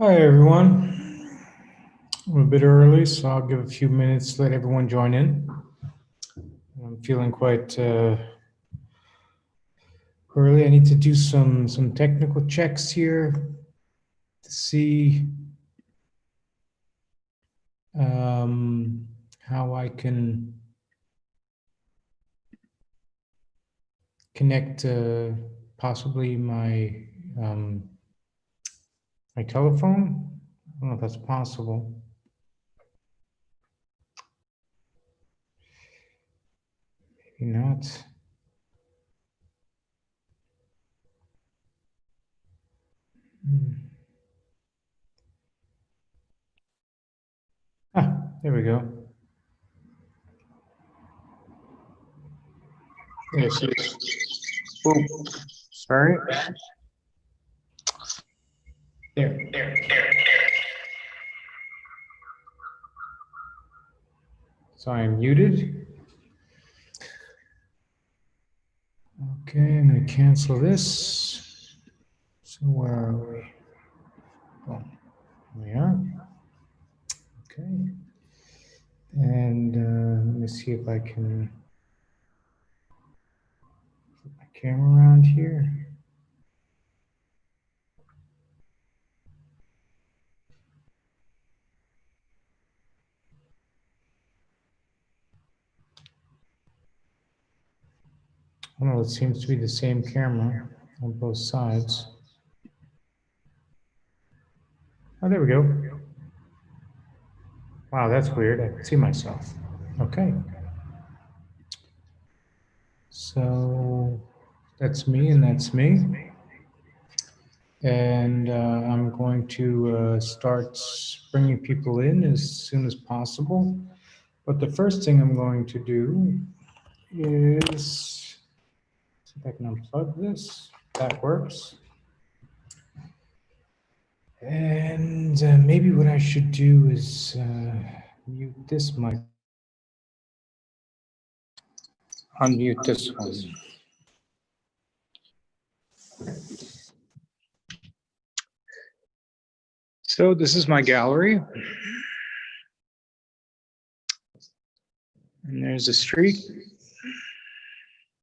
Hi, everyone. I'm a bit early, so I'll give a few minutes to let everyone join in. I'm feeling quite early. I need to do some technical checks here to see how I can connect possibly my my telephone. I don't know if that's possible. Maybe not. Ah, there we go. Yes, yes. Oh, sorry. There. So I'm muted. Okay, I'm going to cancel this. So where are we? Oh, here we are. Okay. And let me see if I can put my camera around here. Oh no, it seems to be the same camera on both sides. Oh, there we go. Wow, that's weird. I can see myself. Okay. So that's me and that's me. And I'm going to start bringing people in as soon as possible. But the first thing I'm going to do is see if I can unplug this. That works. And maybe what I should do is mute this mic. Unmute this one. So this is my gallery. And there's the street.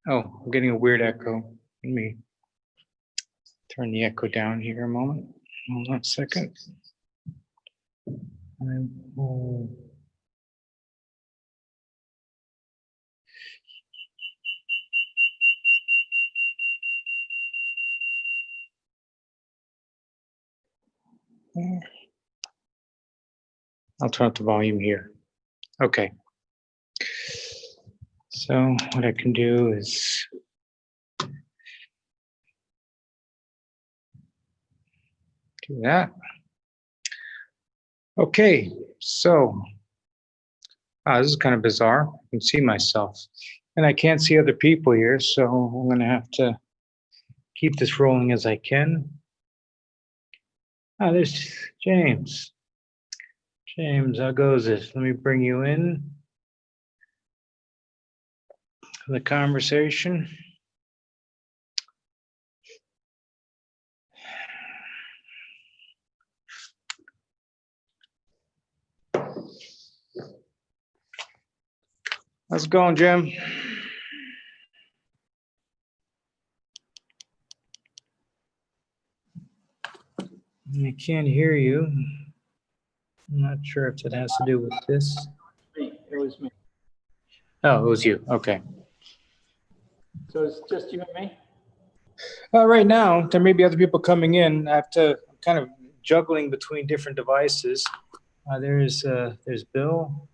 Oh, I'm getting a weird echo. Let me turn the echo down here a moment. Hold on a second. I will. I'll turn up the volume here. Okay. So what I can do is do that. Okay, so this is kind of bizarre. I can see myself, and I can't see other people here, so I'm going to have to keep this rolling as I can. There's James. James, how goes it? Let me bring you in to the conversation. How's it going, Jim? I can't hear you. I'm not sure if it has to do with this. It was me. Oh, it was you. Okay. So it's just you and me? Right now, there may be other people coming in. I have to kind of juggling between different devices. There's Bill.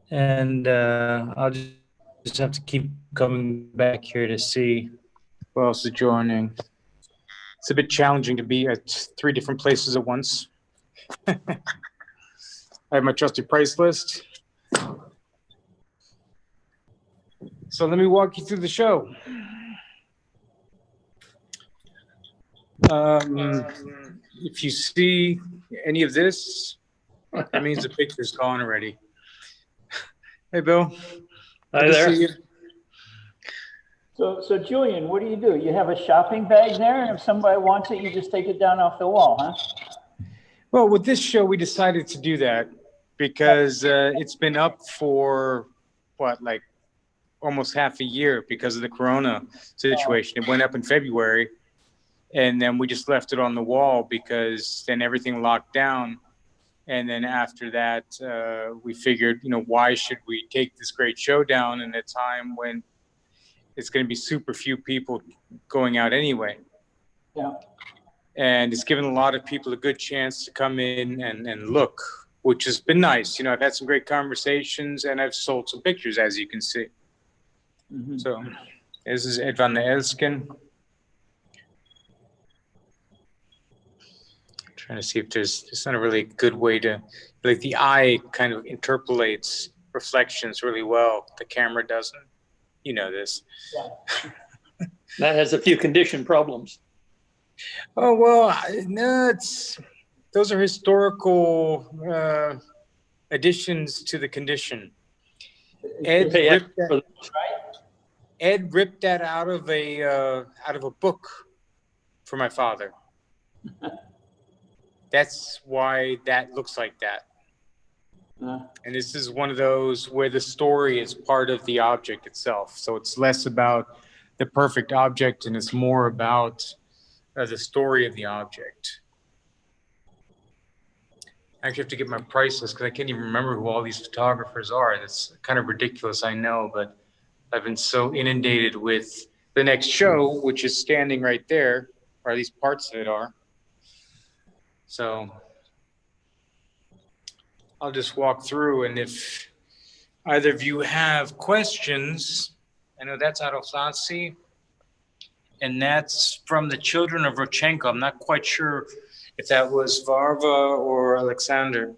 And I'll just have to keep coming back here to see who else is joining. It's a bit challenging to be at 3 different places at once. I have my trusted price list. So let me walk you through the show. If you see any of this, that means the picture's gone already. Hey, Bill. Hi Good there. to see you. So Julian, what do? You have a shopping bag there, and if somebody wants it, you just take it down off the wall, huh? Well, with this show, we decided to do that because it's been up for like almost half a year because of the Corona situation. It went up in February, and then we just left it on the wall because then everything locked down. And then after that, we figured, why should we take this great show down in a time when it's going to be super few people going out anyway? Yeah. And it's given a lot of people a good chance to come in and look, which has been nice. I've had some great conversations, and I've sold some pictures, as you can see. Mm-hmm. So this is Ed van der Elsken. Trying to see if there's not a really good way to, like, the eye kind of interpolates reflections really well. The camera doesn't. You know this. Yeah. That has a few condition problems. Oh, well, no, those are historical additions to the condition. Ed ripped that out of a book for my father. That's why that looks like that. And this is one of those where the story is part of the object itself. So it's less about the perfect object, and it's more about the story of the object. I actually have to get my price list because I can't even remember who all these photographers are. That's kind of ridiculous, I know, but I've been so inundated with the next show, which is standing right there, or at least parts of it are. So I'll just walk through, and if either of you have questions, I know that's Adolfsasi, and that's from the children of Rodchenko. I'm not quite sure if that was Varva or Alexander.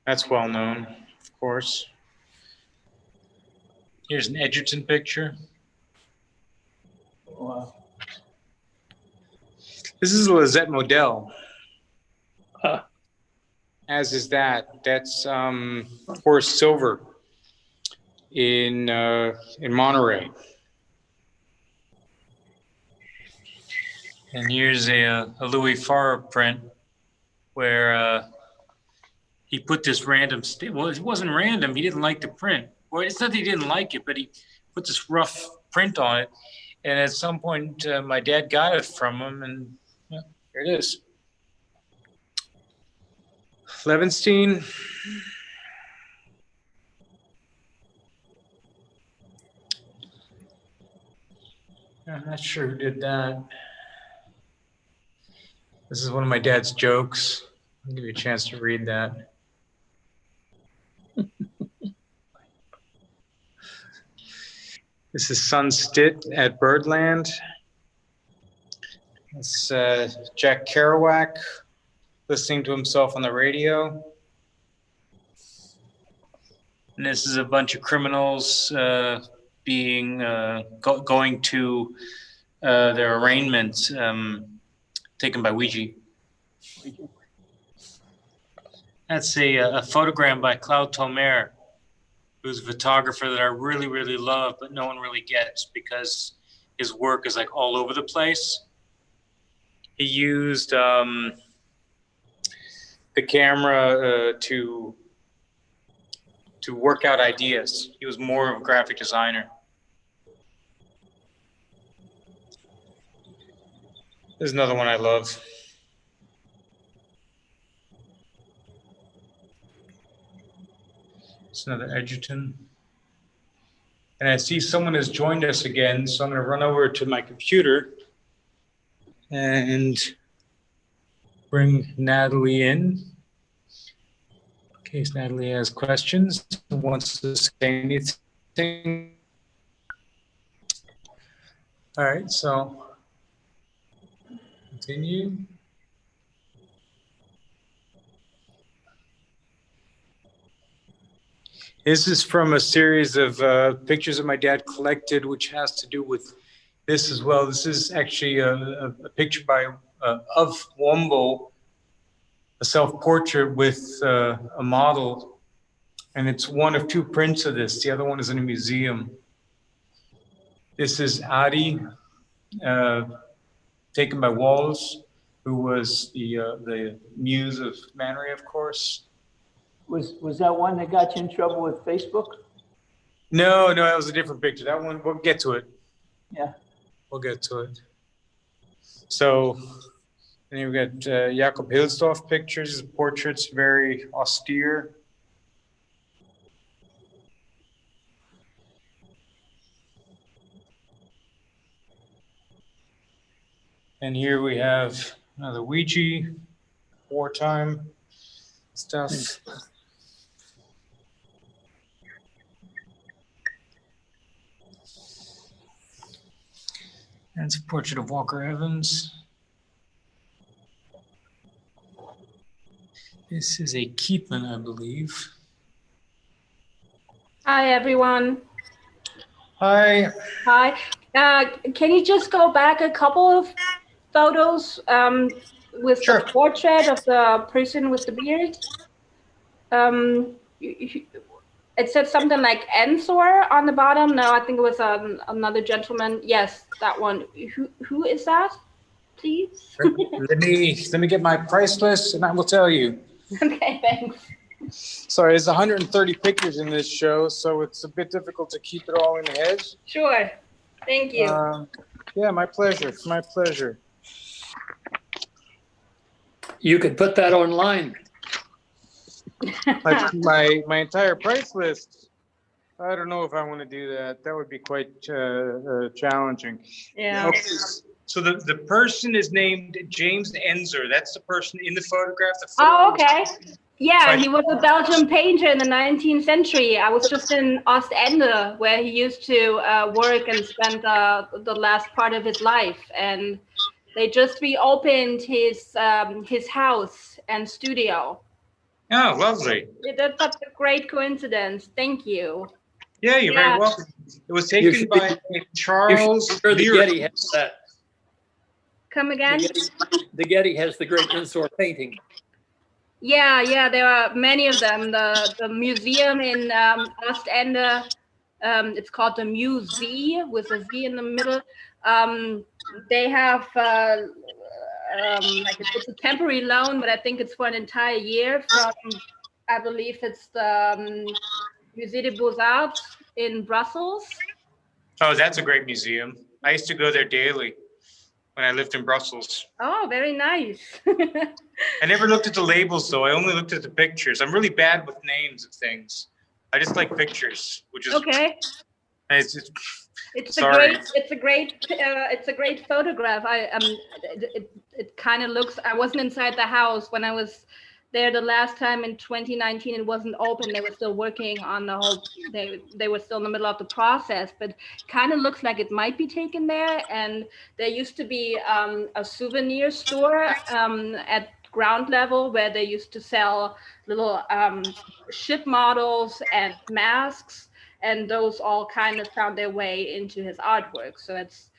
That's well known, of course. Here's an Edgerton picture. Wow. This is a Lizette Modell. Huh. As is that. That's Horace Silver in Monterey. And here's a Louis Farr print where he put this random, well, it wasn't random. He didn't like the print. Well, it's not that he didn't like it, but he put this rough print on it. And at some point, my dad got it from him, and yeah, here it is. Levenstein. I'm not sure who did that. This is one of my dad's jokes. I'll give you a chance to read that. This is Sun Stitt at Birdland. It's Jack Kerouac listening to himself on the radio. And this is a bunch of criminals going to their arraignments taken by Ouija. That's a photogram by Claude Tomer, who's a photographer that I really, really love, but no one really gets because his work is like all over the place. He used the camera to work out ideas. He was more of a graphic designer. There's another one I love. It's another Edgerton. And I see someone has joined us again, so I'm going to run over to my computer and bring Natalie in case Natalie has questions, wants to say anything. All right, so continue. This is from a series of pictures that my dad collected, which has to do with this as well. This is actually a picture by of Wombo, a self-portrait with a model, and it's one of two prints of this. The other one is in a museum. This is Adi, taken by Walls, who was the muse of Man Ray, of course. Was that one that got you in trouble with Facebook? No, that was a different picture. That one, we'll get to it. Yeah. We'll get to it. So, and here we got Jakob Hilsdorf pictures, portraits, very austere. And here we have another Ouija, wartime stuff. And it's a portrait of Walker Evans. This is a Keatman, I believe. Hi, everyone. Hi. Hi. Can you just go back a couple of photos with Sure. the portrait of the person with the beard? It said something like Ensor on the bottom. No, I think it was another gentleman. Yes, that one. Who is that, please? Let me get my price list and I will tell you. Okay, thanks. Sorry, there's 130 pictures in this show, so it's a bit difficult to keep it all in the head. Sure. Thank you. Yeah, my pleasure. My pleasure. You could put that online. My entire price list. I don't know if I want to do that. That would be quite challenging. Yeah. Okay. So the person is named James Ensor. That's the person in the photograph. Oh, okay. Yeah, he was a Belgian painter in the 19th century. I was just in Ostende, where he used to work and spend the last part of his life. And they just reopened his house and studio. Oh, lovely. That's a great coincidence. Thank you. Yeah, you're very welcome. It was taken by Charles. Sure, the Getty has that. Come again? The Getty has the great Ensor painting. Yeah, there are many of them. The museum in Ostende, it's called the Muse with a Z in the middle. They have like it's a temporary loan, but I think it's for an entire year from, I believe it's the Musée des Beaux-Arts in Brussels. Oh, that's a great museum. I used to go there daily when I lived in Brussels. Oh, very nice. I never looked at the labels though. I only looked at the pictures. I'm really bad with names of things. I just like pictures, which is Okay. It's just, It's sorry. a great photograph. It kind of looks. I wasn't inside the house when I was there the last time in 2019. It wasn't open. They were still working on the whole. They were still in the middle of the process, but kind of looks like it might be taken there. And there used to be a souvenir store at ground level where they used to sell little ship models and masks. And those all kind of found their way into his artwork. So it's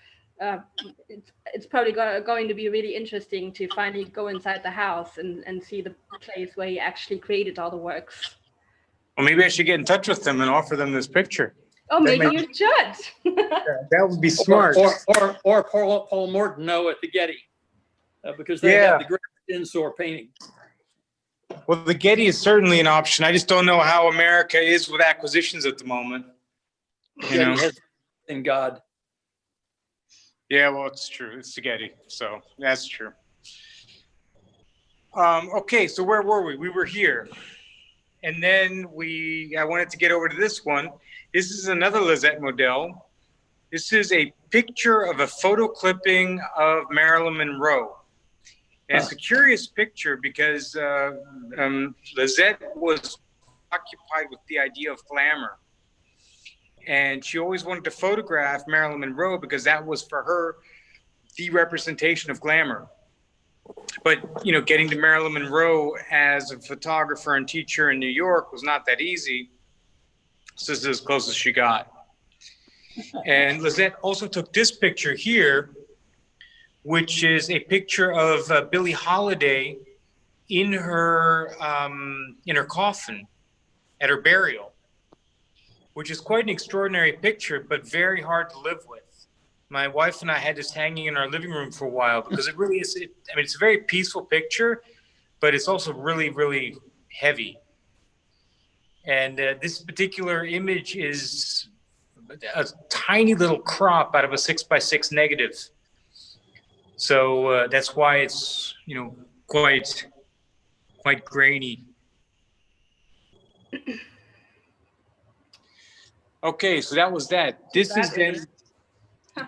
probably going to be really interesting to finally go inside the house and see the place where he actually created all the works. Well, maybe I should get in touch with them and offer them this picture. Oh, maybe you should. That would be smart. Or Paul Morton at the Getty, because they have the great Ensor painting. Well, the Getty is certainly an option. I just don't know how America is with acquisitions at the moment. You know? In God. Yeah, well, it's true. It's the Getty, so that's true. Okay, so where were we? We were here. And then I wanted to get over to this one. This is another Lizette Modell. This is a picture of a photo clipping of Marilyn Monroe. And it's a curious picture because Lizette was occupied with the idea of glamour. And she always wanted to photograph Marilyn Monroe because that was for her the representation of glamour. But, you know, getting to Marilyn Monroe as a photographer and teacher in New York was not that easy. So this is as close as she got. And Lizette also took this picture here, which is a picture of Billie Holiday in her coffin at her burial, which is quite an extraordinary picture, but very hard to live with. My wife and I had this hanging in our living room for a while because it really is. I mean, it's a very peaceful picture, but it's also really, really heavy. And this particular image is a tiny little crop out of a 6x6 negative. So that's why it's, quite grainy. Okay, so that was that. This is then.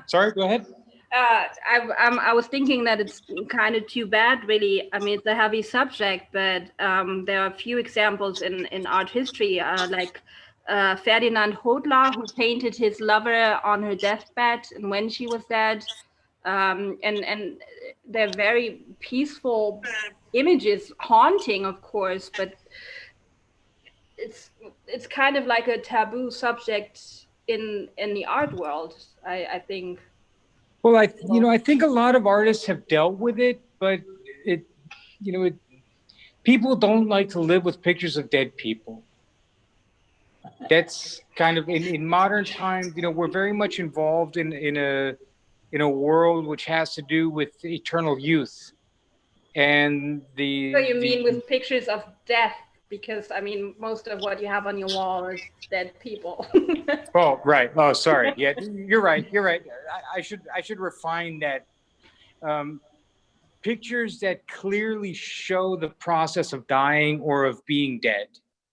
Sorry, go ahead. I was thinking that it's kind of too bad, really. I mean, it's a heavy subject, but there are a few examples in art history, like Ferdinand Hodler, who painted his lover on her deathbed and when she was dead. And they're very peaceful images, haunting, of course, but it's kind of like a taboo subject in the art world, I think. Well, I think a lot of artists have dealt with it, but people don't like to live with pictures of dead people. That's kind of in modern times, we're very much involved in a world which has to do with eternal youth. And So you mean with pictures of death? Because I mean, most of what you have on your wall is dead people. Oh, right. Oh, sorry. Yeah, you're right. You're right. I should refine that. Pictures that clearly show the process of dying or of being dead,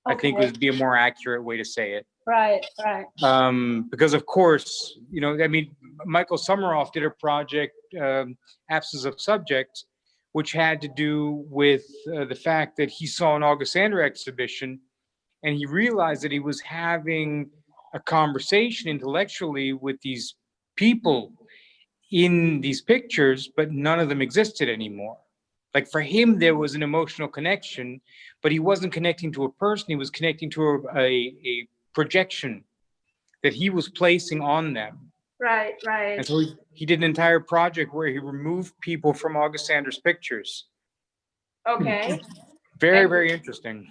okay. I think would be a more accurate way to say it. Right. Because of course, I mean, Michael Summeroff did a project, Absence of Subject, which had to do with the fact that he saw an August Sander exhibition and he realized that he was having a conversation intellectually with these people in these pictures, but none of them existed anymore. Like for him, there was an emotional connection, but he wasn't connecting to a person, he was connecting to a projection that he was placing on them. Right. And so he did an entire project where he removed people from August Sander's pictures. Okay. Very interesting.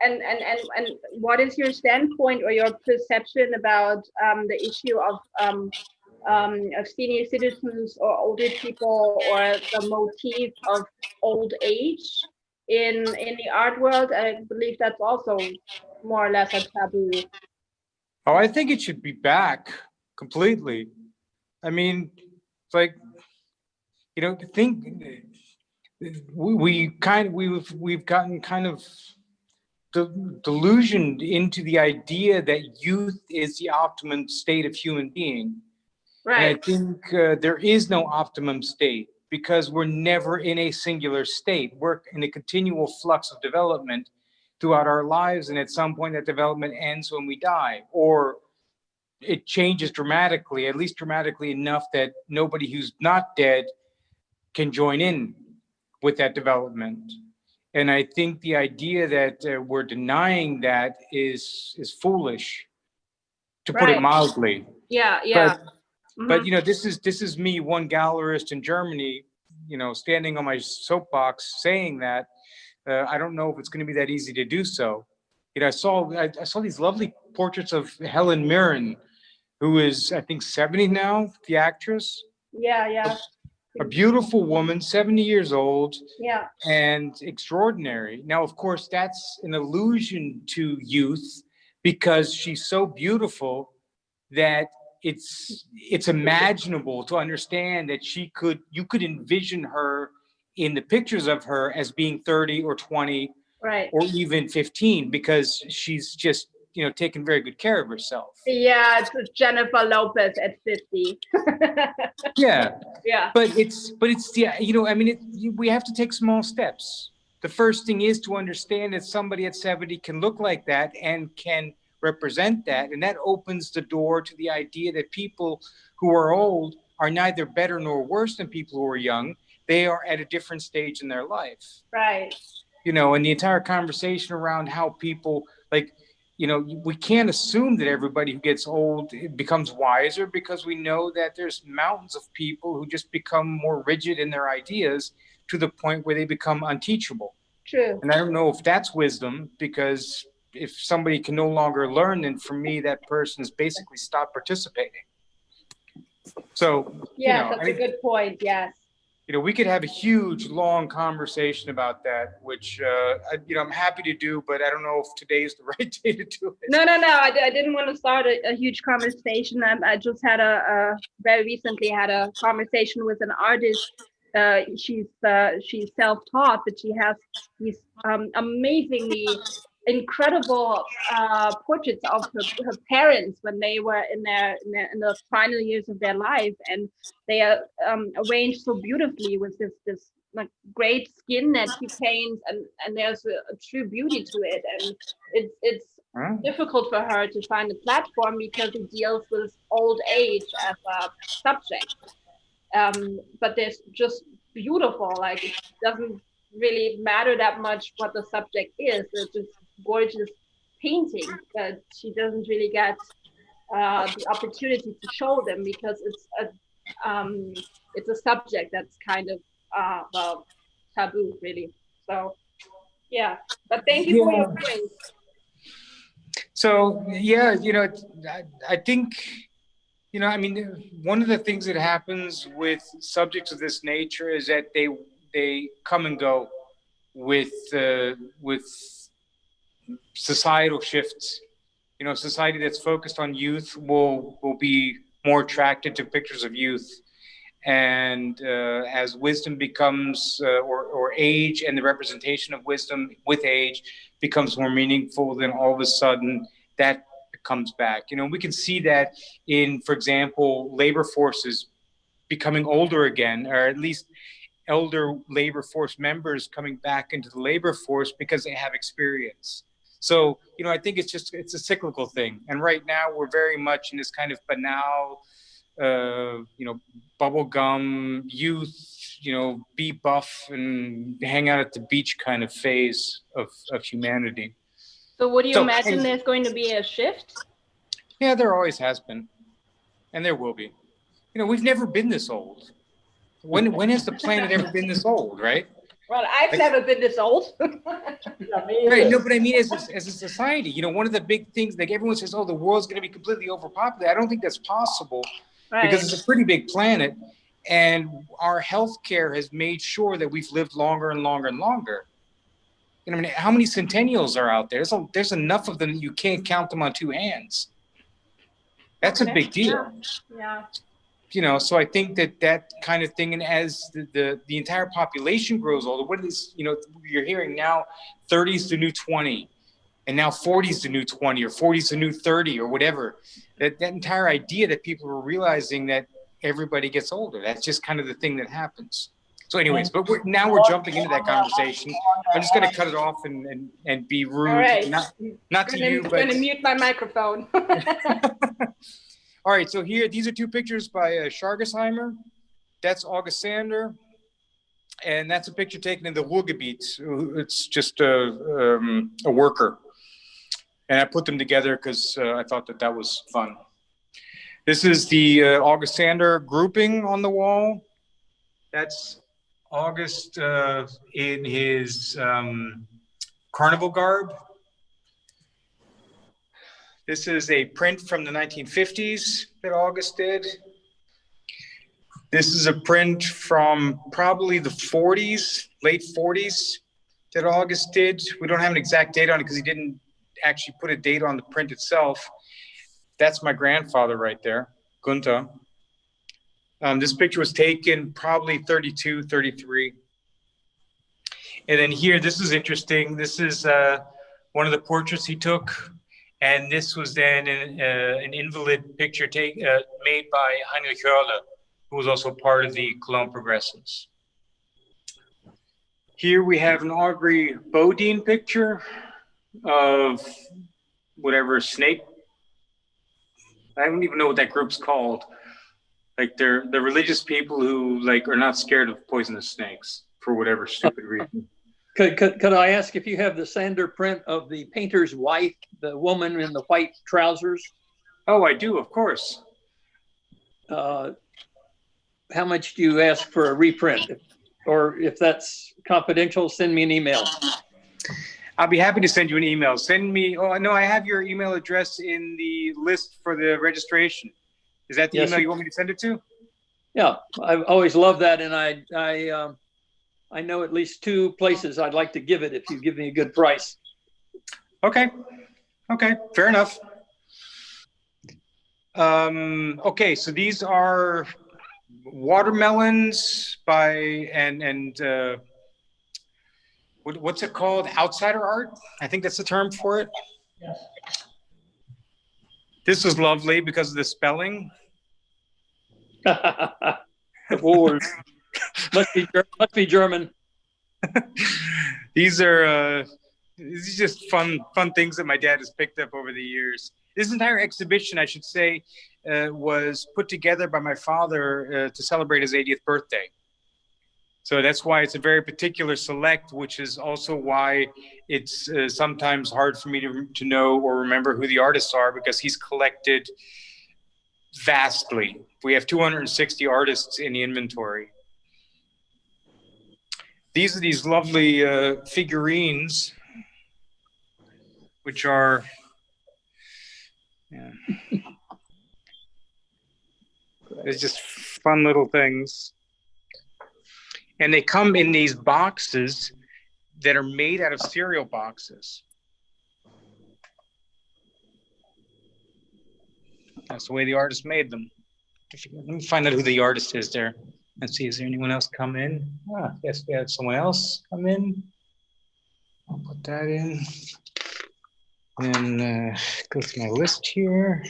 And what is your standpoint or your perception about the issue of senior citizens or older people, or the motif of old age in the art world? I believe that's also more or less a taboo. Oh, I think it should be back completely. I mean, it's like, think we've gotten kind of delusioned into the idea that youth is the optimum state of human being. Right. And I think there is no optimum state because we're never in a singular state. We're in a continual flux of development throughout our lives, and at some point that development ends when we die, or it changes dramatically, at least dramatically enough that nobody who's not dead can join in with that development. And I think the idea that we're denying that is foolish, to put it mildly. Yeah. But this is me, one gallerist in Germany, standing on my soapbox saying that I don't know if it's going to be that easy to do so. I saw these lovely portraits of Helen Mirren, who is, I think, 70 now, the actress. Yeah. A beautiful woman, 70 years old. Yeah. And extraordinary. Now, of course, that's an allusion to youth because she's so beautiful that it's imaginable to understand that you could envision her in the pictures of her as being 30 or 20, right, or even 15, because she's just taking very good care of herself. Yeah, it's Jennifer Lopez at 50. Yeah. But it's yeah. we have to take small steps. The first thing is to understand that somebody at 70 can look like that and can represent that, and that opens the door to the idea that people who are old are neither better nor worse than people who are young. They are at a different stage in their life. Right. And the entire conversation around how people we can't assume that everybody who gets old becomes wiser, because we know that there's mountains of people who just become more rigid in their ideas to the point where they become unteachable. True. And I don't know if that's wisdom, because if somebody can no longer learn, then for me, that person has basically stopped participating. So, Yeah, that's a good point. Yes. we could have a huge, long conversation about that, which, I'm happy to do, but I don't know if today is the right day to do it. No. I didn't want to start a huge conversation. I just had very recently had a conversation with an artist. She's self-taught, but she has these amazingly incredible portraits of her parents when they were in the final years of their life, and they are arranged so beautifully with this like great skin that she paints, and there's a true beauty to it, and it's difficult for her to find a platform because it deals with old age as a subject. But there's just beautiful, like it doesn't really matter that much what the subject is. It's just gorgeous painting, but she doesn't really get the opportunity to show them because it's a subject that's kind of well, taboo, really. So yeah, but thank you for your point. So yeah, I think, one of the things that happens with subjects of this nature is that they come and go with societal shifts. Society that's focused on youth will be more attracted to pictures of youth. And as wisdom becomes, or age and the representation of wisdom with age becomes more meaningful, then all of a sudden that comes back. We can see that in, for example, labor forces becoming older again, or at least elder labor force members coming back into the labor force because they have experience. So, I think it's a cyclical thing. And right now we're very much in this kind of banal, bubblegum youth, be buff and hang out at the beach kind of phase of humanity. So would you imagine there's going to be a shift? Yeah, there always has been. And there will be. We've never been this old. When has the planet ever been this old, right? Well, I've never been this old. Right, no, but I mean, as a society, one of the big things, like everyone says, oh, the world's going to be completely overpopulated. I don't think that's possible. Right. Because it's a pretty big planet, and our healthcare has made sure that we've lived longer and longer and longer. How many centennials are out there? There's enough of them that you can't count them on two hands. That's a big deal. Yeah. So I think that kind of thing, and as the entire population grows older, what is, you're hearing now 30 is the new 20, and now 40 is the new 20, or 40 is the new 30, or whatever. That entire idea that people are realizing that everybody gets older. That's just kind of the thing that happens. So anyways, but we're jumping into that conversation. I'm just going to cut it off and be rude. All right. Not to you, but... I'm going to mute my microphone. All right, so here, these are two pictures by Schargesheimer. That's August Sander. And that's a picture taken in the Ruhrgebiet. It's just a worker. And I put them together because I thought that was fun. This is the August Sander grouping on the wall. That's August in his carnival garb. This is a print from the 1950s that August did. This is a print from probably the 40s, late 40s that August did. We don't have an exact date on it because he didn't actually put a date on the print itself. That's my grandfather right there, Gunther. This picture was taken probably 32, 33. And then here, this is interesting. This is one of the portraits he took. And this was then an invalid picture made by Heinrich Hörle, who was also part of the Cologne Progressives. Here we have an Aubrey Bodine picture of whatever snake. I don't even know what that group's called. Like they're the religious people who are not scared of poisonous snakes for whatever stupid reason. Could I ask if you have the Sander print of the painter's wife, the woman in the white trousers? Oh, I do, of course. How much do you ask for a reprint? Or if that's confidential, send me an email. I'll be happy to send you an email. Send me, oh no, I have your email address in the list for the registration. Is that the Yes, email you want me to send it to? Yeah, I've always loved that, and I know at least 2 places I'd like to give it if you give me a good price. Okay. Okay. Fair enough. Okay. So these are watermelons by, what's it called? Outsider art? I think that's the term for it. Yes. This was lovely because of the spelling. Or must be German. These are just fun things that my dad has picked up over the years. This entire exhibition, I should say, was put together by my father to celebrate his 80th birthday. So that's why it's a very particular select, which is also why it's sometimes hard for me to know or remember who the artists are, because he's collected vastly. We have 260 artists in the inventory. These are these lovely figurines, which are, yeah, it's just fun little things. And they come in these boxes that are made out of cereal boxes. That's the way the artist made them. Let me find out who the artist is there. Let's see, is there anyone else come in? Ah, yes, we had someone else come in. I'll put that in. And go through my list here.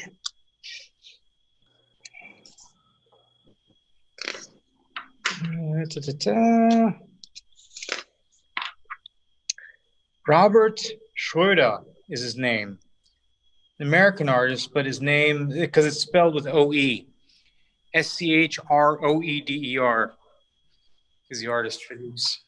Robert Schroeder is his name. An American artist, but his name, because it's spelled with O-E. Schroeder is the artist for these.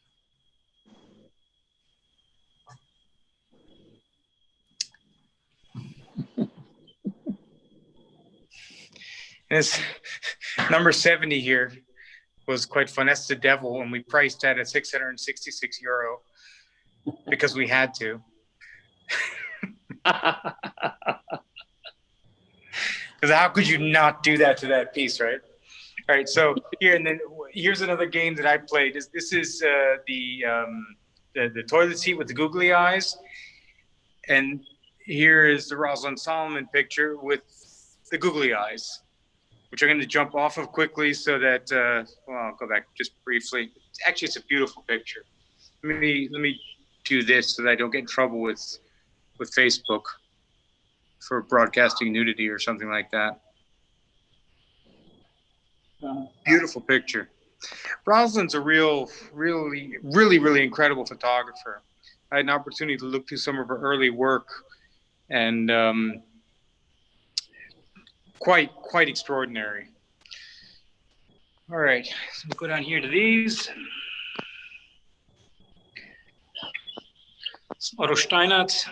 And it's number 70 here was quite fun. That's the devil, and we priced that at 666 euro because we had to. Because how could you not do that to that piece, right? All right, so here, and then here's another game that I played. This is the toilet seat with the googly eyes, and here is the Rosalind Solomon picture with the googly eyes, which I'm going to jump off of quickly so that well, I'll go back just briefly. Actually, it's a beautiful picture. Let me do this so that I don't get in trouble with Facebook for broadcasting nudity or something like that. Beautiful picture. Rosalind's a really incredible photographer. I had an opportunity to look through some of her early work, and quite extraordinary. All right, so we'll go down here to these. Otto Steinert.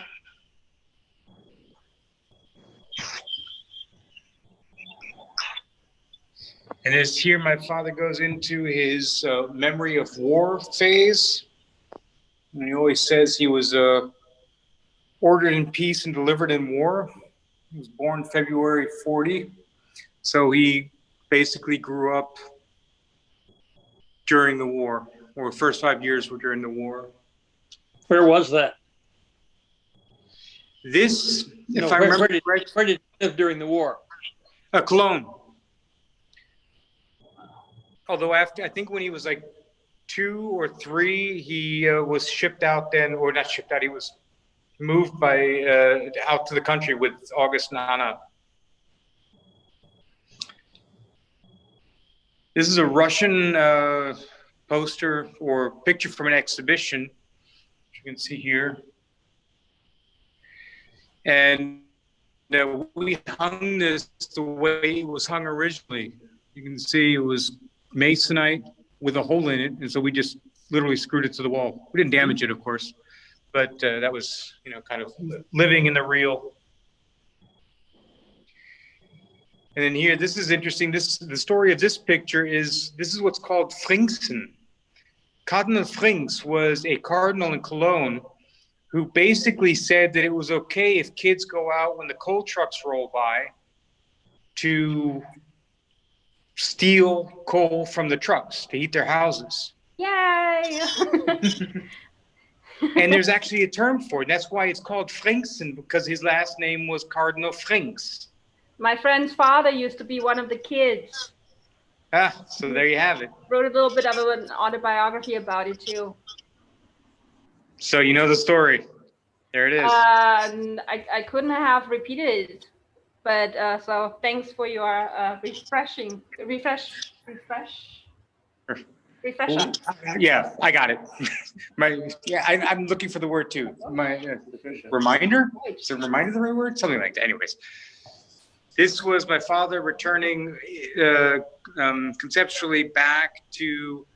And as here, my father goes into his memory of war phase. And he always says he was ordered in peace and delivered in war. He was born February 40. So he basically grew up during the war, or the first 5 years were during the war. Where was that? This, if I remember right, where did he live during the war? Cologne. Although after, I think when he was like 2 or 3, he was shipped out then, or not shipped out, he was moved by out to the country with August Nana. This is a Russian poster or picture from an exhibition, which you can see here. And we hung this the way it was hung originally. You can see it was masonite with a hole in it, and so we just literally screwed it to the wall. We didn't damage it, of course, but that was, you know, kind of living in the real. And then here, this is interesting. The story of this picture is, this is what's called Fringsen. Cardinal Frings was a cardinal in Cologne who basically said that it was okay if kids go out when the coal trucks roll by to steal coal from the trucks to heat their houses. Yay! And there's actually a term for it. That's why it's called Frinksen, because his last name was Cardinal Frinks. My friend's father used to be one of the kids. Ah, so there you have it. Wrote a little bit of an autobiography about it too. So you know the story. There it is. I couldn't have repeated it, but so thanks for your refresher. Yeah, I got it. I'm looking for the word too. My reminder? Is it reminder the right word? Something like that. Anyways, this was my father returning conceptually back to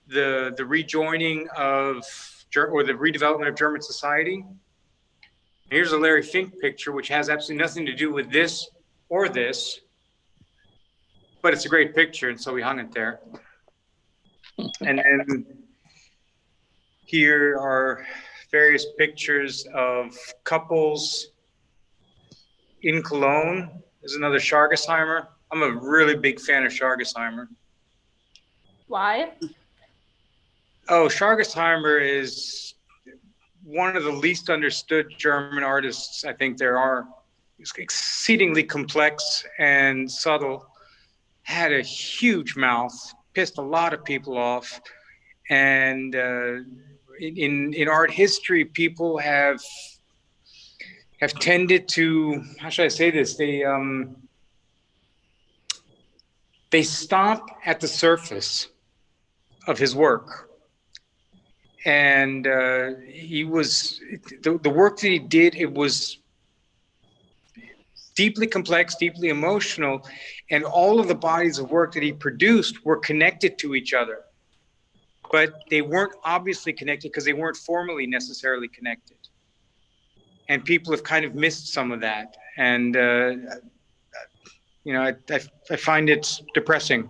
the rejoining of, or the redevelopment of German society. Here's a Larry Fink picture, which has absolutely nothing to do with this or this, but it's a great picture, and so we hung it there. And then here are various pictures of couples in Cologne. There's another Schargesheimer. I'm a really big fan of Schargesheimer. Why? Oh, Schargesheimer is one of the least understood German artists I think there are. He's exceedingly complex and subtle, had a huge mouth, pissed a lot of people off. And in art history, people have tended to, how should I say this? They stop at the surface of his work. And he was, the work that he did, it was deeply complex, deeply emotional, and all of the bodies of work that he produced were connected to each other. But they weren't obviously connected because they weren't formally necessarily connected. And people have kind of missed some of that. And, you know, I find it depressing,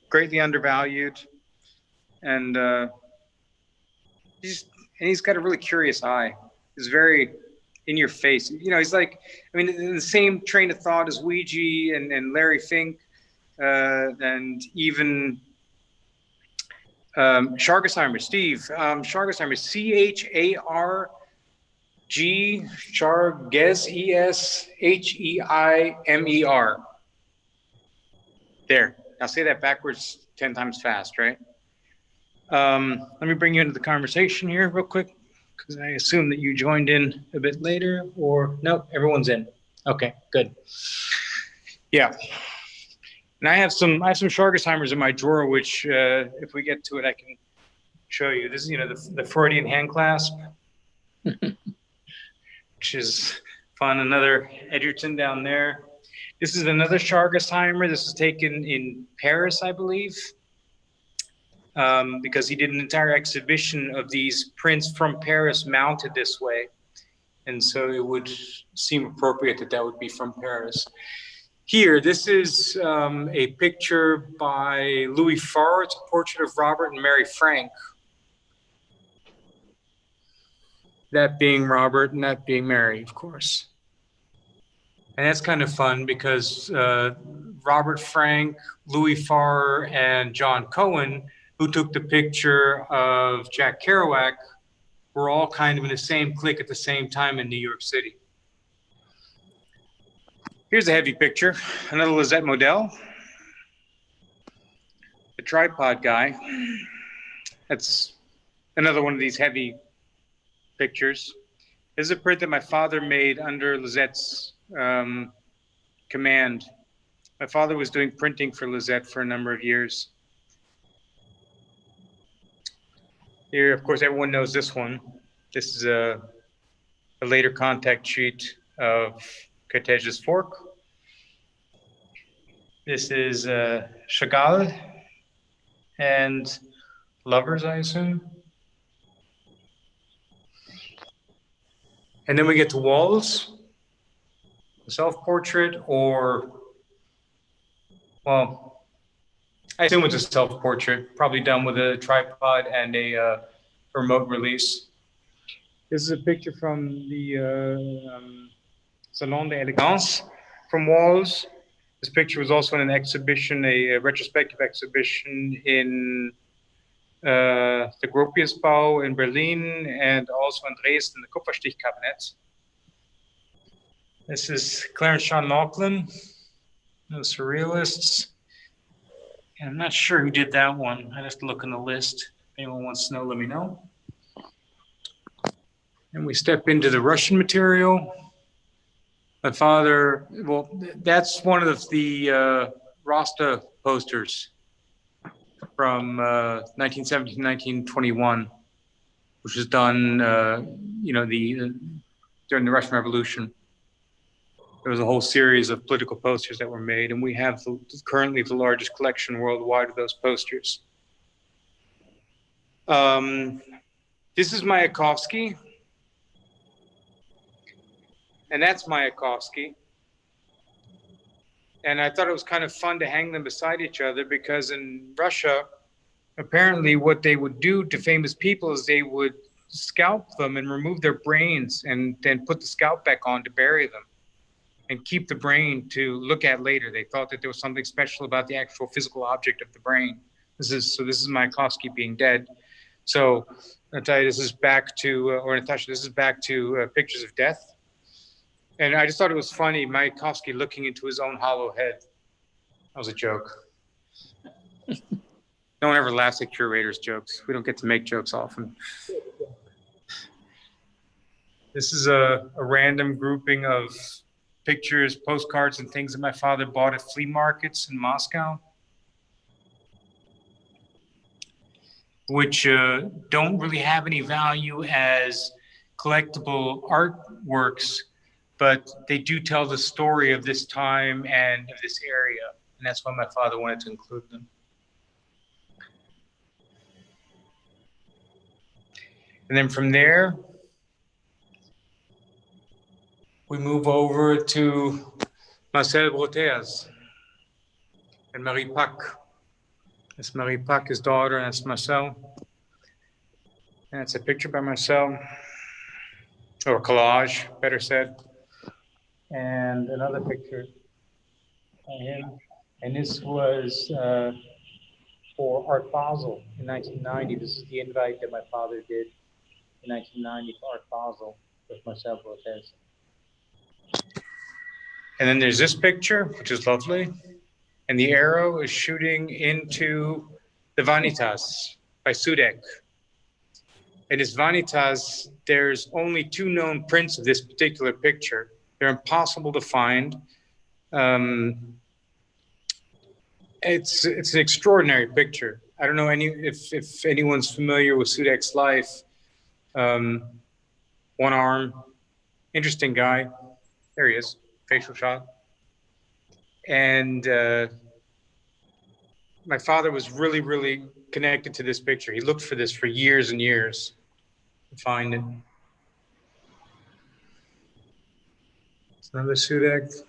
greatly undervalued. And he's got a really curious eye. He's very in your face. You know, he's like, I mean, in the same train of thought as Ouija and Larry Fink, and even Schargesheimer, Steve, Schargesheimer, C-H-A-R-G, Schargesheimer. There, I'll say that backwards 10 times fast, right? Let me bring you into the conversation here real quick, because I assume that you joined in a bit later, or no, everyone's in. Okay, good. Yeah. And I have some Schargesheimers in my drawer, which if we get to it, I can show you. This is, you know, the Freudian hand clasp, which is fun. Another Edgerton down there. This is another Schargesheimer. This was taken in Paris, I believe, because he did an entire exhibition of these prints from Paris mounted this way. And so it would seem appropriate that that would be from Paris. Here, this is a picture by Louis Farr. It's a portrait of Robert and Mary Frank. That being Robert and that being Mary, of course. And that's kind of fun because Robert Frank, Louis Farr, and John Cohen, who took the picture of Jack Kerouac, were all kind of in the same clique at the same time in New York City. Here's a heavy picture, another Lizette Model, the tripod guy. That's another one of these heavy pictures. This is a print that my father made under Lizette's command. My father was doing printing for Lizette for a number of years. Here, of course, everyone knows this one. This is a later contact sheet of Cartesia's fork. This is Chagall and Lovers, I assume. And then we get to Walls, a self-portrait, or, well, I assume it's a self-portrait, probably done with a tripod and a remote release. This is a picture from the Salon d'Elegance from Walls. This picture was also in an exhibition, a retrospective exhibition in the Gropiusbau in Berlin and also in Dresden, the Kupferstichkabinett. This is Clarence Sean Laughlin, the Surrealists. And I'm not sure who did that one. I'd have to look in the list. If anyone wants to know, let me know. And we step into the Russian material. My father, well, that's one of the Rasta posters from 1917 to 1921, which was done, during the Russian Revolution. There was a whole series of political posters that were made, and we have currently the largest collection worldwide of those posters. This is Mayakovsky, and that's Mayakovsky. And I thought it was kind of fun to hang them beside each other because in Russia, apparently what they would do to famous people is they would scalp them and remove their brains and then put the scalp back on to bury them and keep the brain to look at later. They thought that there was something special about the actual physical object of the brain. This is Mayakovsky being dead. So Natalia, this is back to, or Natasha, this is back to Pictures of Death. And I just thought it was funny, Mayakovsky looking into his own hollow head. That was a joke. No one ever laughs at curators' jokes. We don't get to make jokes often. This is a random grouping of pictures, postcards, and things that my father bought at flea markets in Moscow, which don't really have any value as collectible artworks, but they do tell the story of this time and of this area. And that's why my father wanted to include them. And then from there, we move over to Marcel Broteas and Marie Pac. That's Marie Pac, his daughter, and that's Marcel. And it's a picture by Marcel, or collage, better said. And another picture by him. And this was for Art Basel in 1990. This is the invite that my father did in 1990 for Art Basel with Marcel Broteas. And then there's this picture, which is lovely. And the arrow is shooting into the Vanitas by Sudek. And this Vanitas, there's only 2 known prints of this particular picture. They're impossible to find. It's an extraordinary picture. I don't know if anyone's familiar with Sudek's life. One arm, interesting guy. There he is. Facial shot. And my father was really, really connected to this picture. He looked for this for years and years to find it. It's another Sudek.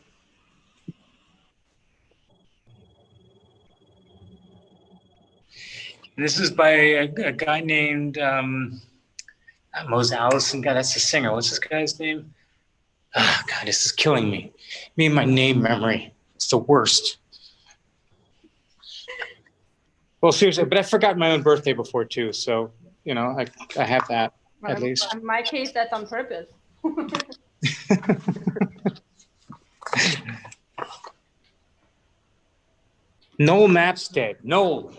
And this is by a guy named Mose Allison. God, that's the singer. What's this guy's name? Oh, God, this is killing me. Me and my name memory. It's the worst. Well, seriously, but I forgot my own birthday before too. So, you know, I have that at least. In my case, that's on purpose. Noel Mapstead. Noel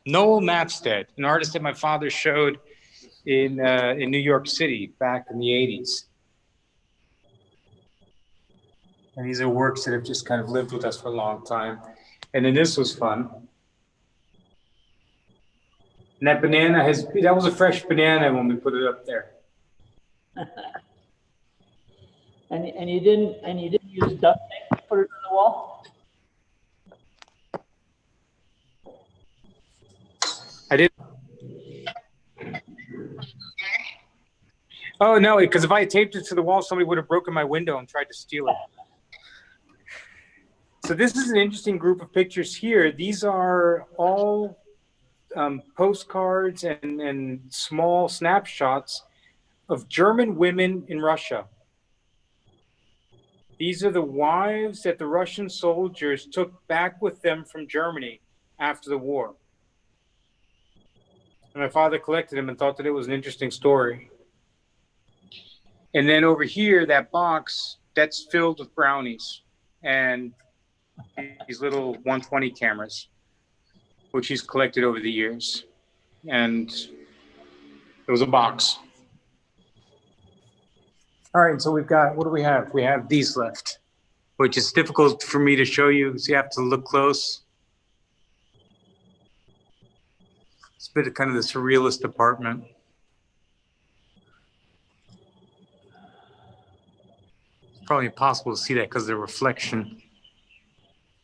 Mapstead, an artist that my father showed in New York City back in the 80s. And these are works that have just kind of lived with us for a long time. And then this was fun. And that banana that was a fresh banana when we put it up there. And you didn't use duct tape to put it on the wall? I did. Oh no, because if I had taped it to the wall, somebody would have broken my window and tried to steal it. So this is an interesting group of pictures here. These are all postcards and small snapshots of German women in Russia These are the wives that the Russian soldiers took back with them from Germany after the war. And my father collected them and thought that it was an interesting story. And then over here, that box, that's filled with brownies and these little 120 cameras, which he's collected over the years. And it was a box. All right, so we've got, what do we have? We have these left, which is difficult for me to show you because you have to look close. It's a bit of kind of the surrealist department. It's probably impossible to see that because of the reflection.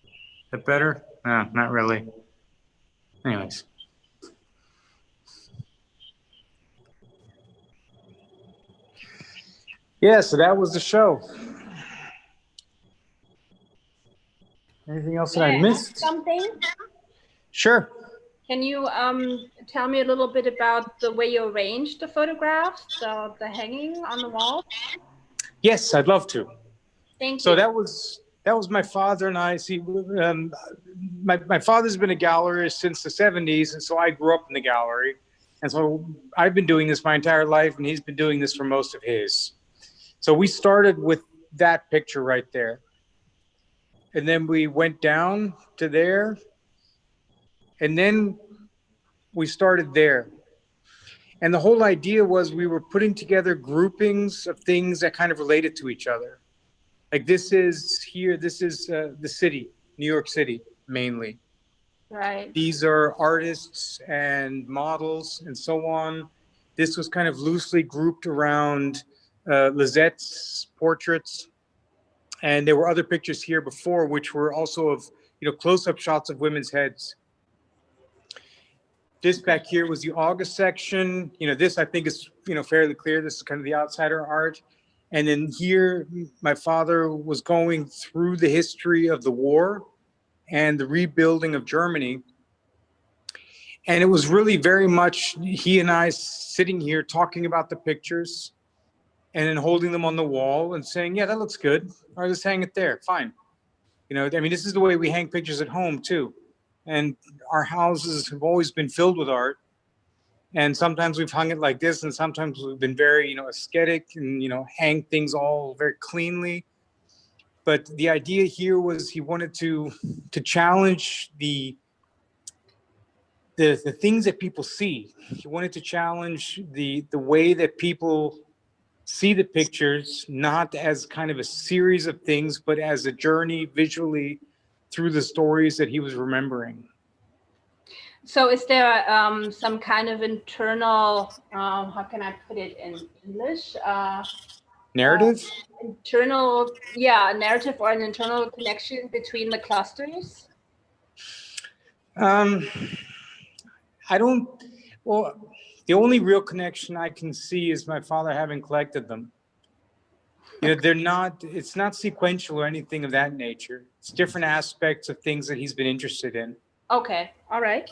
Is that better? No, not really. Anyways. Yeah, so that was the show. Anything else that I missed? Something? Sure. Can you tell me a little bit about the way you arranged the photographs, the hanging on the wall? Yes, I'd love to. Thank you. So that was my father and I. See, my father's been a gallerist since the 70s, and so I grew up in the gallery. And so I've been doing this my entire life, and he's been doing this for most of his. So we started with that picture right there. And then we went down to there. And then we started there. And the whole idea was we were putting together groupings of things that kind of related to each other. Like this is the city, New York City, mainly. Right. These are artists and models and so on. This was kind of loosely grouped around Lizette's portraits. And there were other pictures here before, which were also of, close-up shots of women's heads. This back here was the August section. This I think is, fairly clear. This is kind of the outsider art. And then here, my father was going through the history of the war and the rebuilding of Germany. And it was really very much he and I sitting here talking about the pictures and then holding them on the wall and saying, yeah, that looks good. All right, let's hang it there. Fine. This is the way we hang pictures at home too. And our houses have always been filled with art. And sometimes we've hung it like this, and sometimes we've been very, aesthetic and, hang things all very cleanly. But the idea here was he wanted to challenge the things that people see. He wanted to challenge the way that people see the pictures, not as kind of a series of things, but as a journey visually through the stories that he was remembering. So is there some kind of internal, how can I put it in English? Narrative? Narrative or an internal connection between the clusters? The only real connection I can see is my father having collected them. It's not sequential or anything of that nature. It's different aspects of things that he's been interested in. Okay, all right.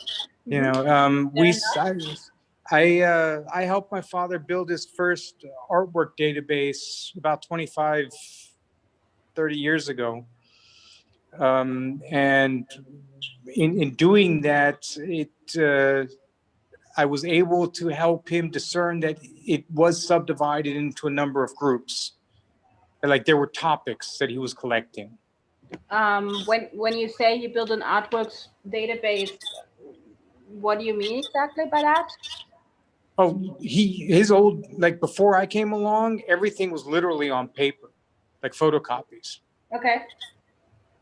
I helped my father build his first artwork database about 25, 30 years ago. And in doing that, I was able to help him discern that it was subdivided into a number of groups. Like there were topics that he was collecting. When you say you build an artworks database, what do you mean exactly by that? Oh, before I came along, everything was literally on paper, like photocopies. Okay.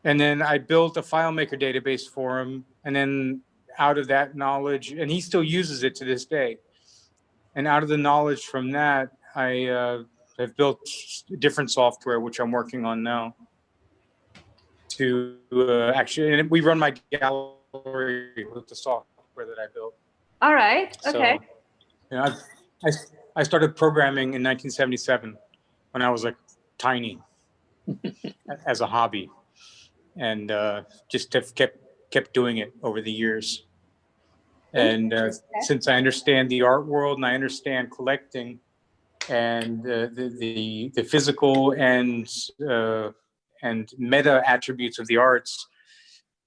And then I built a FileMaker database for him. And then out of that knowledge, and he still uses it to this day. And out of the knowledge from that, I have built different software, which I'm working on now. To and we run my gallery with the software that I built. All right. Okay. So, I started programming in 1977 when I was like tiny as a hobby, and just have kept doing it over the years. And since I understand the art world and I understand collecting and the physical and and meta attributes of the arts,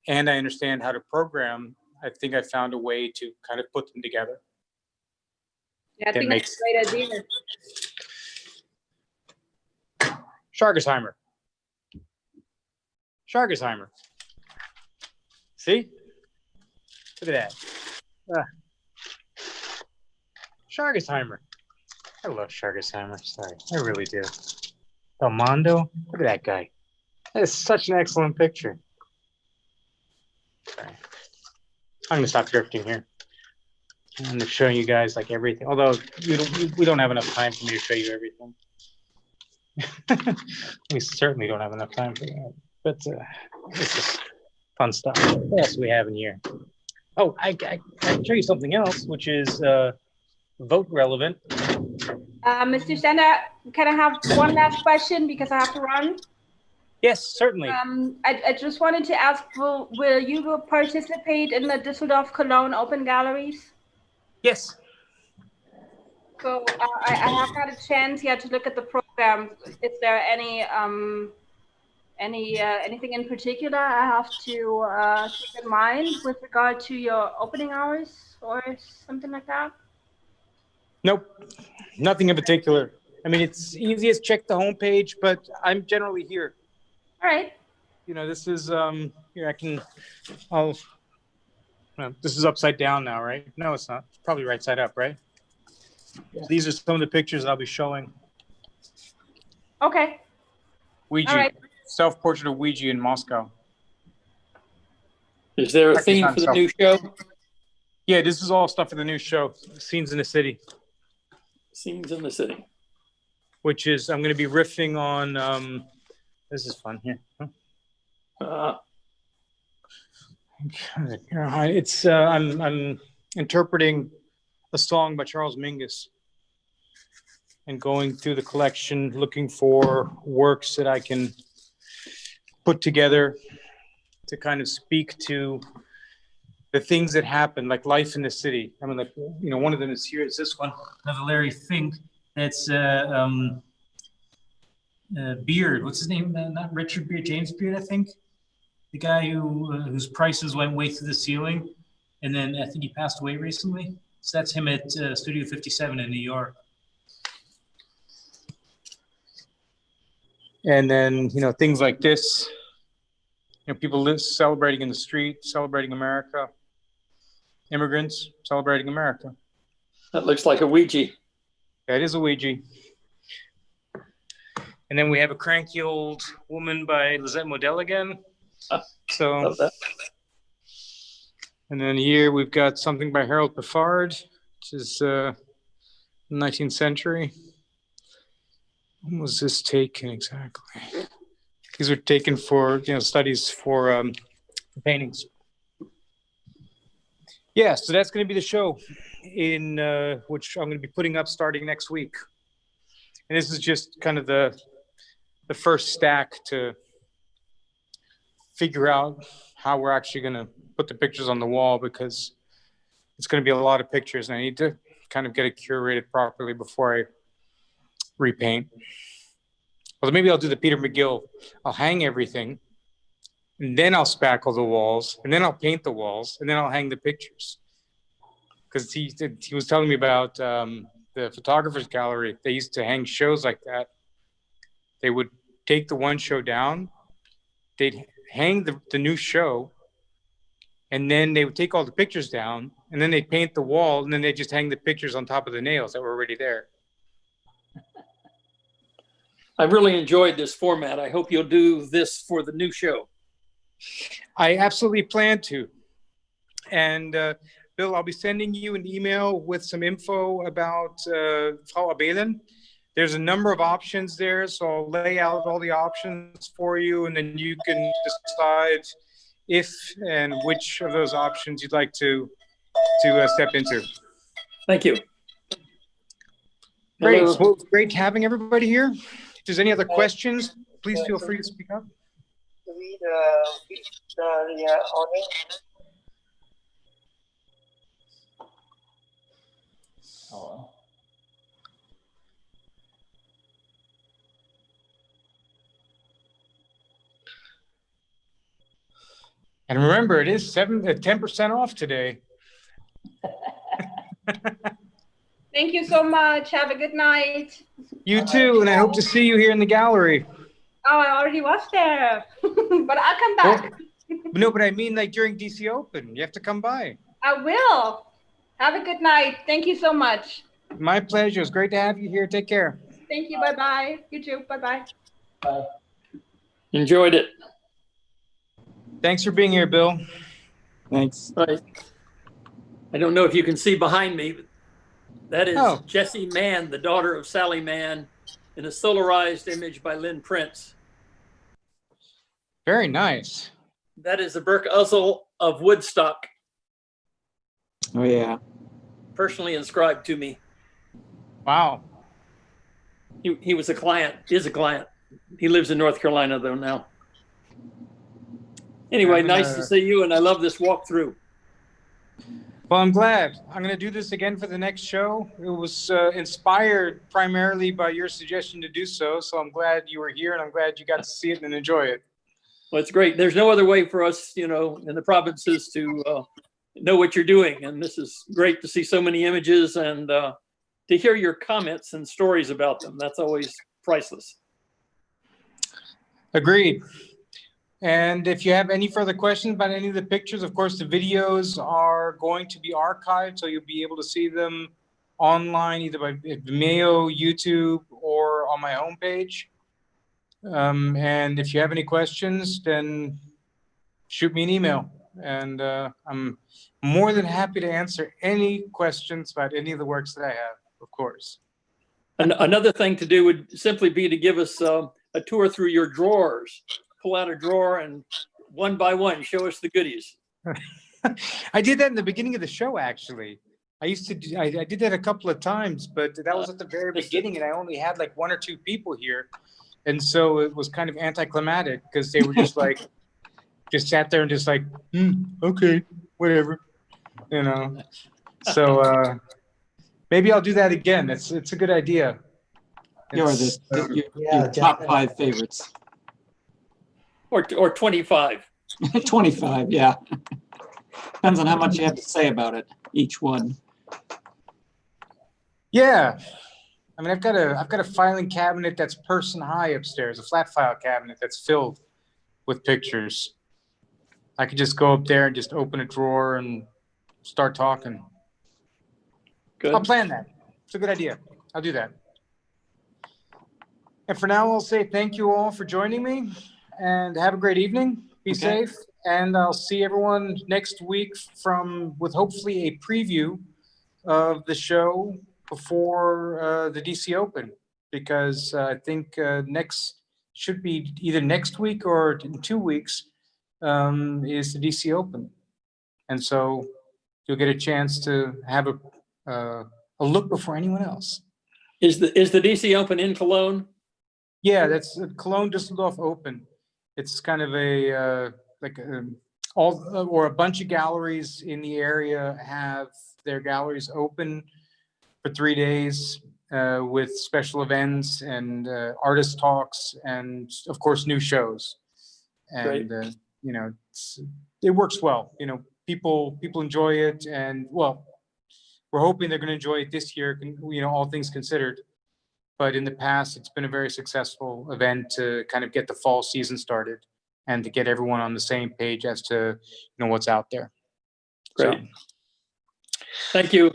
and I understand how to program, I think I found a way to kind of put them together. Yeah, I That think that's a great idea. Shargesheimer. Shargesheimer. See? Look at that. Shargesheimer. I love Shargesheimer. Sorry, I really do. Belmondo. Look at that guy. That is such an excellent picture. Sorry. I'm gonna stop drifting here. I'm just showing you guys like everything. Although we don't have enough time for me to show you everything. We certainly don't have enough time for that. But it's just fun stuff. What else do we have in here? Oh, I can show you something else, which is vote relevant. Mr. Sander, can I have one last question because I have to run? Yes, certainly. I just wanted to ask, will you participate in the Düsseldorf Cologne Open Galleries? Yes. So I have had a chance yet to look at the program. Is there anything in particular I have to keep in mind with regard to your opening hours or something like that? Nope, nothing in particular. I mean, it's easiest check the homepage, but I'm generally here. All right. You know, this is here this is upside down now, right? No, it's not. It's probably right side up, right? Yeah. These are some of the pictures I'll be showing. Okay. Ouija, all right. Self-portrait of Ouija in Moscow. Is there a theme for the new show? Yeah, this is all stuff for the new show, Scenes in the City. Scenes in the City. Which is, I'm going to be riffing on, this is fun here. It's, I'm interpreting a song by Charles Mingus and going through the collection, looking for works that I can put together to kind of speak to the things that happen, like life in the city. I mean, like, you know, one of them is here. It's this one, another Larry Fink. That's Beard. What's his name? Not Richard Beard, James Beard, I think. The guy whose prices went way through the ceiling, and then I think he passed away recently. So that's him at Studio 57 in New York. And then, you know, things like this. You know, people celebrating in the street, celebrating America. Immigrants celebrating America. That looks like a Ouija. That is a Ouija. And then we have a cranky old woman by Lisette Modell again. So, love that. And then here we've got something by Harold Piffard, which is 19th century. When was this taken exactly? These are taken for, you know, studies for paintings. Yeah, so that's going to be the show in which I'm going to be putting up starting next week. And this is just kind of the first stack to figure out how we're actually going to put the pictures on the wall, because it's going to be a lot of pictures and I need to kind of get it curated properly before I repaint. Well, maybe I'll do the Peter McGill. I'll hang everything, and then I'll spackle the walls, and then I'll paint the walls, and then I'll hang the pictures. Because he was telling me about the photographers gallery. They used to hang shows like that. They would take the one show down, they'd hang the new show, and then they would take all the pictures down, and then they'd paint the wall, and then they just hang the pictures on top of the nails that were already there. I really enjoyed this format. I hope you'll do this for the new show. I absolutely plan to. And Bill, I'll be sending you an email with some info about Frau Abelen. There's a number of options there, so I'll lay out all the options for you, and then you can decide if and which of those options you'd like to step into. Thank you. Great. Well, great having everybody here. If there's any other questions, please feel free to speak up. Oh. And remember, it is 10% off today. Thank you so much. Have a good night. You too, and I hope to see you here in the gallery. Oh, I already was there, but I'll come back. No, but I mean like during DC Open. You have to come by. I will. Have a good night. Thank you so much. My pleasure. It's great to have you here. Take care. Thank you. Bye-bye. You too. Bye-bye. Bye. Enjoyed it. Thanks for being here, Bill. Thanks. Right. I don't know if you can see behind me, but that is Jessie Mann, the daughter of Sally Mann, in a solarized image by Lynn Prince. Very nice. That is the Burke Uzzle of Woodstock, Oh, yeah. personally inscribed to me. Wow. He was a client, is a client. He lives in North Carolina though now. Anyway, nice to see you, and I love this walkthrough. Well, I'm glad. I'm going to do this again for the next show. It was inspired primarily by your suggestion to do so. So I'm glad you were here, and I'm glad you got to see it and enjoy it. Well, it's great. There's no other way for us, you know, in the provinces to know what you're doing. And this is great to see so many images and to hear your comments and stories about them. That's always priceless. Agreed. And if you have any further questions about any of the pictures, of course, the videos are going to be archived, so you'll be able to see them online, either by Vimeo, YouTube, or on my homepage. And if you have any questions, then shoot me an email. And I'm more than happy to answer any questions about any of the works that I have, of course. And another thing to do would simply be to give us a tour through your drawers. Pull out a drawer and one by one show us the goodies. I did that in the beginning of the show, actually. I did that a couple of times, but that was at the very beginning, and I only had like 1 or 2 people here. And so it was kind of anticlimactic because they were just like, just sat there and just like, okay, whatever, you know. So maybe I'll do that again. It's a good idea. Your top 5 favorites. Or 25. 25, yeah. Depends on how much you have to say about it, each one. Yeah. I mean, I've got a filing cabinet that's person high upstairs, a flat file cabinet that's filled with pictures. I could just go up there and just open a drawer and start talking. Good. I'll plan that. It's a good idea. I'll do that. And for now, I'll say thank you all for joining me and have a great evening. Be safe. And I'll see everyone next week with hopefully a preview of the show before the DC Open, because I think should be either next week or in 2 weeks is the DC Open. And so you'll get a chance to have a look before anyone else. Is the DC Open in Cologne? Yeah, that's Cologne Düsseldorf Open. It's kind of a a bunch of galleries in the area have their galleries open for 3 days with special events and artist talks and of course new shows. And you know, it works well. You know, people enjoy it, and well, we're hoping they're going to enjoy it this year. You know, all things considered. But in the past, it's been a very successful event to kind of get the fall season started and to get everyone on the same page as to, you know, what's out there. Great. So. Thank you.